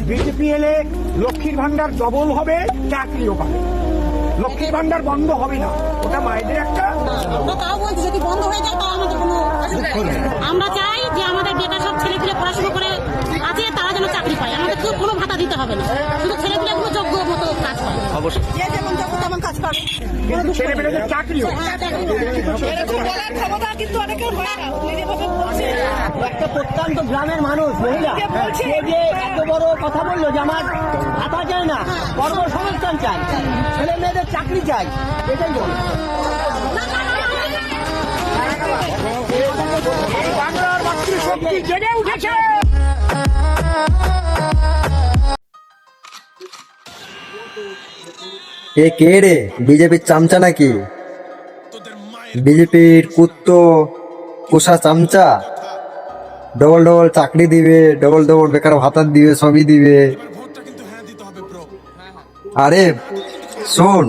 BJP এলে লক্ষ্মীর ভান্ডার double হবে, চাকরিও পাবে। লক্ষ্মীর ভান্ডার বন্ধ হবে না, ওটা মায়েদের একটা। আমরা তাও বলছি যদি বন্ধ হয়ে যায় তাও আমাদের কোনো আমরা চাই যে আমাদের বেকার সব ছেলেপিলে পড়াশোনা করে আছে তারা যেন চাকরি পায়, আমাদের তো কোনো ভাতা দিতে হবে না, শুধু ছেলেপিলে কোনো যোগ্য মতো কাজ পায়। অবশ্যই যে যেমন যোগ্য তেমন কাজ পাবে, কিন্তু ছেলেমেয়েদের চাকরিও কিন্তু অনেকের হয় না, যেভাবে বলছে একটা প্রত্যন্ত গ্রামের মানুষ মহিলা সে যে এত বড় কথা বললো যে আমার ভাতা চাই না, কর্মসংস্থান চাই, ছেলে মেয়েদের চাকরি চাই, এটাই বল। বাংলার মাতৃশক্তি জেগে উঠেছে। এ কে রে? বিজেপির চামচা নাকি? বিজেপির কুত্তো পোষা চামচা? ডবল ডবল চাকরি দিবে, ডবল ডবল বেকার ভাতা দিবে, সবই দিবে। আরে শোন,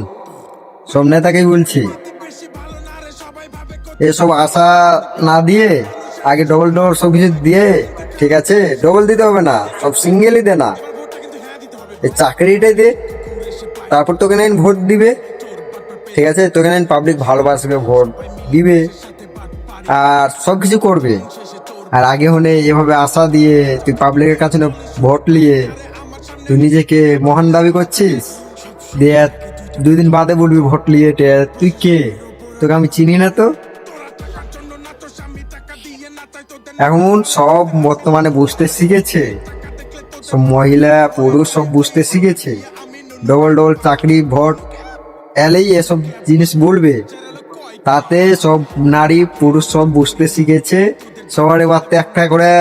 সব নেতাকেই বলছি, এসব আশা না দিয়ে আগে ডবল ডবল সব কিছু দিয়ে, ঠিক আছে? ডবল দিতে হবে না, সব সিঙ্গেলই দে না, এই চাকরিটাই দে, তারপর তোকে নাইন ভোট দিবে, ঠিক আছে? তোকে নাইন পাবলিক ভালোবাসবে, ভোট দিবে আর সব কিছু করবে। আর আগে হলে এভাবে আশা দিয়ে তুই পাবলিকের কাছে না ভোট নিয়ে তুই নিজেকে মহান দাবি করছিস, দিয়ে 2 দিন বাদে বলবি ভোট নিয়ে তুই কে? তোকে আমি চিনি না তো। এখন সব বর্তমানে বুঝতে শিখেছে, সব মহিলা পুরুষ সব বুঝতে শিখেছে, ডবল ডবল চাকরি ভোট এলেই এসব জিনিস বলবে, তাতে সব নারী পুরুষ সব বুঝতে শিখেছে। সবার এবার একটা করে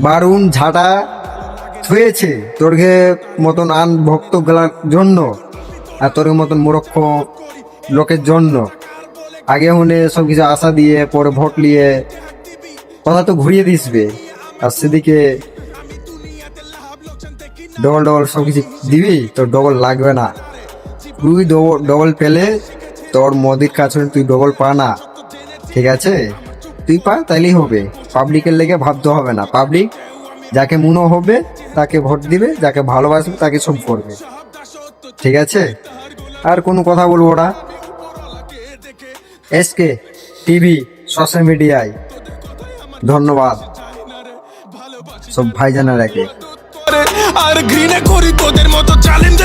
বারুণ ঝাঁটা থুয়েছে তোরকে মতন আন ভক্ত গেলার জন্য আর তোর মতন মূর্খ লোকের জন্য। আগে হলে সব কিছু আশা দিয়ে পরে ভোট নিয়ে কথা তো ঘুরিয়ে দিসবে, আর সেদিকে ডবল ডবল সব কিছু দিবি, তোর ডবল লাগবে না। তুই ডবল পেলে তোর মোদির কাছে তুই ডবল পা না, ঠিক আছে? তুই পা তাইলেই হবে, পাবলিকের লেগে ভাবতে হবে না। পাবলিক যাকে মনে হবে তাকে ভোট দিবে, যাকে ভালোবাসবে তাকে সব করবে, ঠিক আছে? আর কোনো কথা বলবো না। এসকে টিভি সোশ্যাল মিডিয়ায় ধন্যবাদ সব ভাইজানারাকে। আর ঘৃণা করি তোদের মতো চ্যালেঞ্জ।